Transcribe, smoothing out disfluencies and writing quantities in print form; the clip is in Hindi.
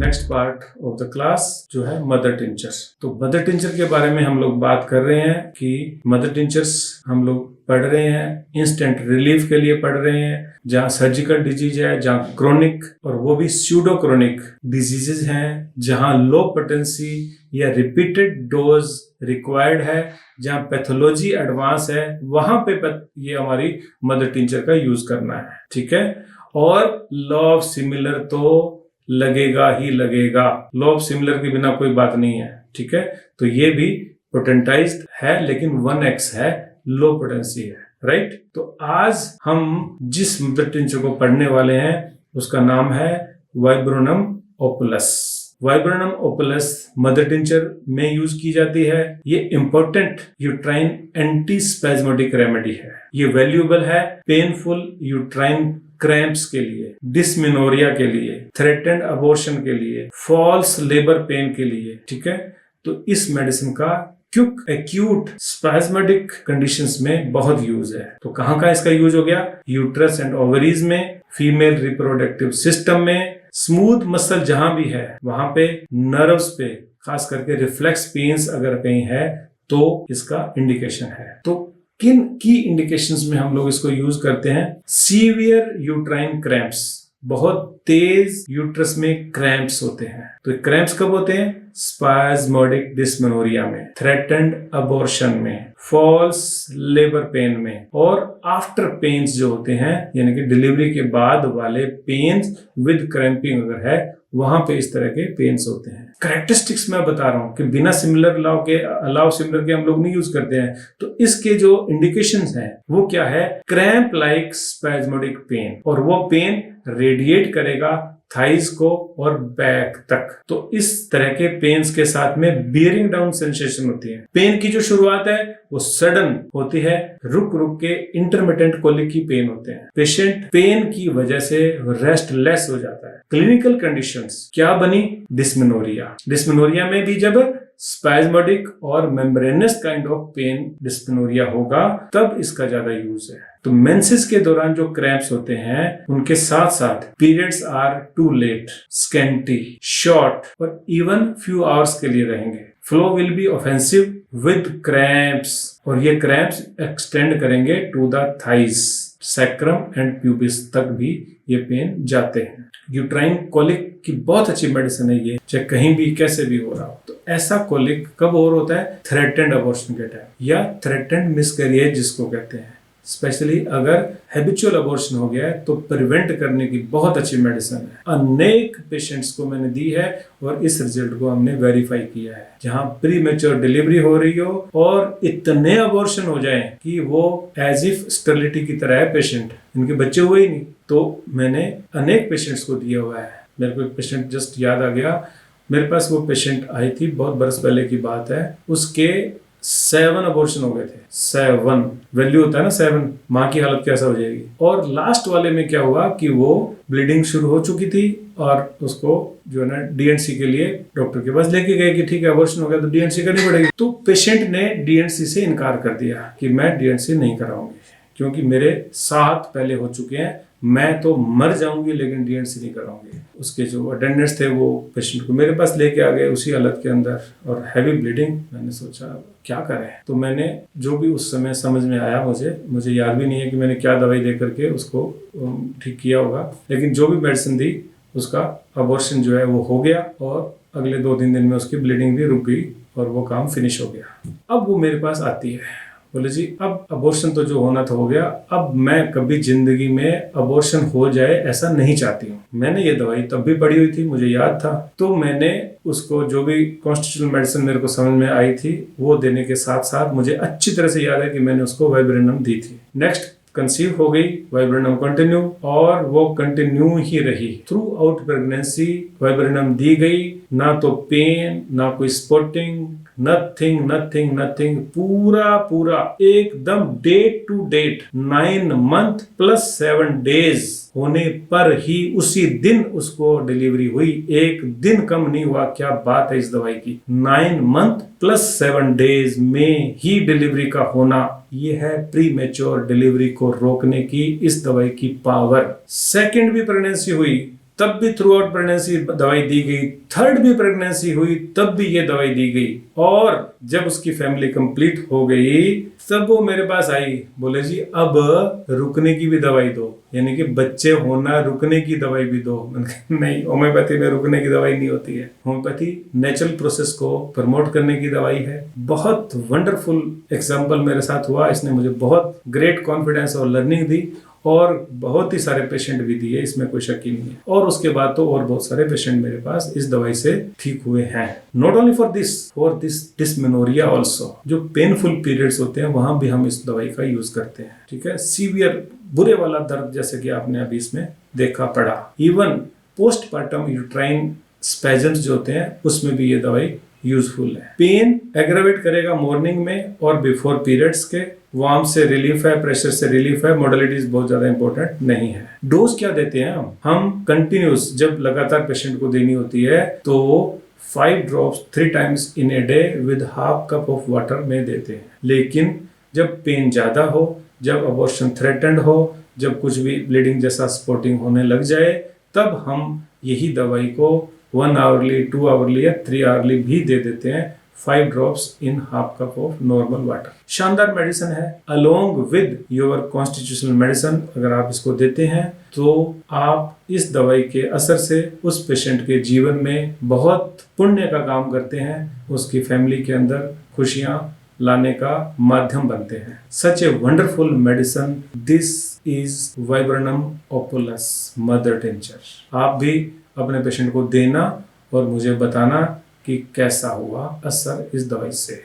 Next part of the class जो है मदर टिंचर। तो मदर टिंचर के बारे में हम लोग बात कर रहे हैं कि मदर टिंचर्स हम लोग पढ़ रहे हैं इंस्टेंट रिलीफ के लिए पढ़ रहे हैं, जहाँ सर्जिकल डिजीज है, जहाँ क्रोनिक और वो भी स्यूडो क्रोनिक डिजीजेज हैं, जहाँ लो पोटेंसी या रिपीटेड डोज रिक्वायर्ड है, जहाँ पैथोलॉजी एडवांस है, वहां पे ये हमारी मदर टिंचर का यूज करना है। ठीक है। और लॉ ऑफ सिमिलर तो लगेगा ही लगेगा, लॉ ऑफ सिमिलर के बिना कोई बात नहीं है। ठीक है। तो ये भी पोटेंटाइज्ड है लेकिन 1x है, लो पोटेंसी है। राइट। तो आज हम जिस मदर टिंचर को पढ़ने वाले हैं उसका नाम है वाइब्रोनम ओपुलस। वाइब्रोनम ओपुलस मदर टिंचर में यूज की जाती है। ये इंपॉर्टेंट यूट्राइन एंटी स्पैज्मोटिक रेमेडी है। ये वैल्यूएबल है पेनफुल यूट्राइन क्रैम्प्स के लिए, डिस्मेनोरिया के लिए, थ्रेटेंड अबॉर्शन के लिए, फॉल्स लेबर पेन के लिए। ठीक है। तो इस मेडिसिन का क्विक एक्यूट स्पैज्मेटिक कंडीशंस में बहुत यूज है। तो कहाँ का इसका यूज हो गया? यूट्रस एंड ओवरीज में, फीमेल रिप्रोडक्टिव सिस्टम में, स्मूथ मसल जहां भी है वहां पे, नर्व्स पे, खास करके रिफ्लेक्स पेन्स अगर कहीं है तो इसका इंडिकेशन है। तो किन की इंडिकेशंस में हम लोग इसको यूज करते हैं? सीवियर यूट्राइन क्रैम्प्स, बहुत तेज यूट्रस में क्रैम्प्स होते हैं। तो क्रैम्प्स कब होते हैं? स्पैज्मोडिक डिस्मेनोरिया में, थ्रेटेंड अबॉर्शन में, फॉल्स लेबर पेन में, और आफ्टर पेन्स जो होते हैं यानी कि डिलीवरी के बाद वाले पेन्स विद क्रैम्पिंग अगर है, वहां पे इस तरह के पेन्स होते हैं। कैरेक्टरिस्टिक्स मैं बता रहा हूं कि बिना सिमिलर लॉ सिमिलर के हम लोग नहीं यूज करते हैं। तो इसके जो इंडिकेशंस हैं वो क्या है? क्रैम्प लाइक स्पैज्मोडिक पेन, और वो पेन रेडिएट करेगा थाइज को और बैक तक। तो इस तरह के पेन्स के साथ में बियरिंग डाउन सेंसेशन होती है। पेन की जो शुरुआत है वो सडन होती है, रुक रुक के इंटरमिटेंट कोलिक की पेन होते हैं। पेशेंट पेन की वजह से रेस्टलेस हो जाता है। क्लिनिकल कंडीशंस क्या बनी? डिस्मेनोरिया। डिस्मेनोरिया में भी जब स्पैज्मोडिक और membranous kind of pain dysmenorrhoea होगा तब इसका ज्यादा यूज है। तो मेंसेस के दौरान जो क्रैम्प्स होते हैं उनके साथ साथ periods are too late, scanty, short और इवन फ्यू आवर्स के लिए रहेंगे। Flow will be offensive with cramps, और ये क्रैम्प्स एक्सटेंड करेंगे to the thighs, sacrum and pubis तक भी ये पेन जाते हैं। यूट्राइन कोलिक की बहुत अच्छी मेडिसिन है ये, चाहे कहीं भी कैसे भी हो रहा हो। तो ऐसा कोलिक कब और होता है? थ्रेटेंड अबॉर्शन के टाइम या थ्रेटेंड मिसकैरेज जिसको कहते हैं। स्पेशली अगर हैबिचुअल अबॉर्शन हो गया है तो प्रिवेंट करने की बहुत अच्छी मेडिसिन है। अनेक पेशेंट्स को मैंने दी है और इस रिजल्ट को हमने वेरीफाई किया है। जहां प्री मैच्योर डिलीवरी हो रही हो और इतने अबॉर्शन हो जाएं कि वो एज इफ स्टेरिलिटी की तरह है पेशेंट, इनके बच्चे हुए ही नहीं, तो मैंने अनेक पेशेंट्स को दिया हुआ है। मेरे को एक पेशेंट जस्ट याद आ गया, मेरे पास वो पेशेंट आई थी, बहुत बरस पहले की बात है। उसके 7 अबॉर्शन हो गए थे। 7 वैल्यू होता है ना 7, माँ की हालत कैसा हो जाएगी। और लास्ट वाले में क्या हुआ कि वो ब्लीडिंग शुरू हो चुकी थी और उसको जो है ना डीएनसी के लिए डॉक्टर के पास लेके गए कि ठीक है अबॉर्शन हो गया तो डीएनसी करनी पड़ेगी। तो पेशेंट ने डीएनसी से इनकार कर दिया कि मैं डीएनसी नहीं कराऊंगी क्योंकि मेरे 7 पहले हो चुके हैं, मैं तो मर जाऊंगी लेकिन डीएनसी नहीं कराऊंगी। उसके जो अटेंडेंट्स थे वो पेशेंट को मेरे पास लेके आ गए उसी हालत के अंदर और हैवी ब्लीडिंग। मैंने सोचा क्या करें, तो मैंने जो भी उस समय समझ में आया, मुझे याद भी नहीं है कि मैंने क्या दवाई दे करके उसको ठीक किया होगा, लेकिन जो भी मेडिसिन दी उसका अबॉर्शन जो है वो हो गया और अगले 2-3 दिन में उसकी ब्लीडिंग भी रुक गई और वो काम फिनिश हो गया। अब वो मेरे पास आती है, बोले जी अब अबॉर्शन तो जो होना था हो गया, अब मैं कभी जिंदगी में अबॉर्शन हो जाए ऐसा नहीं चाहती हूँ। मैंने ये दवाई तब भी पड़ी हुई थी, मुझे याद था, तो मैंने उसको जो भी कॉन्स्टिट्यूशनल मेडिसिन मेरे को समझ में आई थी वो देने के साथ साथ मुझे अच्छी तरह से याद है कि मैंने उसको वाइब्रेनम दी थी। नेक्स्ट कंसीव हो गई, वाइब्रेनम कंटिन्यू, और वो कंटिन्यू ही रही थ्रू आउट प्रेगनेंसी। वाइब्रेनम दी गई, ना तो पेन ना कोई स्पॉटिंग, नथिंग, पूरा एकदम date to date 9 month plus 7 days होने पर ही उसी दिन उसको डिलीवरी हुई। एक दिन कम नहीं हुआ। क्या बात है इस दवाई की। 9 मंथ प्लस 7 डेज में ही डिलीवरी का होना, ये है प्री मैच्योर डिलीवरी को रोकने की इस दवाई की पावर। सेकंड भी प्रेगनेंसी हुई तब भी थ्रू आउट प्रेगनेंसी दवाई दी गई, थर्ड भी प्रेगनेंसी हुई तब भी ये दवाई दी गई, और जब उसकी फैमिली कंप्लीट हो गई तब वो मेरे पास आई, बोले जी अब रुकने की भी दवाई दो, यानी कि बच्चे होना रुकने की दवाई भी दो। मैंने कहा नहीं, होम्योपैथी में रुकने की दवाई नहीं होती है, होम्योपैथी नेचुरल प्रोसेस को प्रमोट करने की दवाई है। बहुत वंडरफुल एग्जाम्पल मेरे साथ हुआ, इसने मुझे बहुत ग्रेट कॉन्फिडेंस और लर्निंग दी, और बहुत ही सारे पेशेंट भी दिए, इसमें कोई शक ही नहीं है। और उसके बाद तो और बहुत सारे पेशेंट मेरे पास इस दवाई से ठीक हुए हैं। Not only for this dysmenorrhoea also, जो पेनफुल पीरियड्स होते हैं वहां भी हम इस दवाई का यूज करते हैं। ठीक है, सीवियर बुरे वाला दर्द जैसे कि आपने अभी इसमें देखा पड़ा, इवन पोस्टपार्टम यूट्राइन स्पैजम्स जो होते हैं उसमें भी ये दवाई यूजफुल है। पेन एग्रावेट करेगा मॉर्निंग में और बिफोर पीरियड्स के, वार्म से रिलीफ है, प्रेशर से रिलीफ है, मोडालिटीज बहुत ज्यादा इंपॉर्टेंट नहीं है। डोज क्या देते हैं हम कंटिन्यूस जब लगातार पेशेंट को देनी होती है तो 5 drops 3 times in a day with half cup of water में देते हैं। लेकिन जब पेन ज्यादा हो, जब अबॉर्शन थ्रेटेंड हो, जब कुछ भी ब्लीडिंग जैसा स्पॉटिंग होने लग जाए, तब हम यही दवाई को 1 आवरली, 2 आवरली या 3 आवरली भी दे देते हैं, 5 drops in half cup of normal water. शानदार मेडिसिन है, along with your constitutional medicine. अगर आप इसको देते हैं तो आप इस दवाई के असर से उस पेशेंट के जीवन में बहुत पुण्य का काम करते हैं, उसकी फैमिली के अंदर खुशियां लाने का माध्यम बनते हैं। Such a wonderful medicine, this is viburnum opulus mother tincture. आप भी अपने पेशेंट को देना और मुझे बताना कि कैसा हुआ असर इस दवाई से।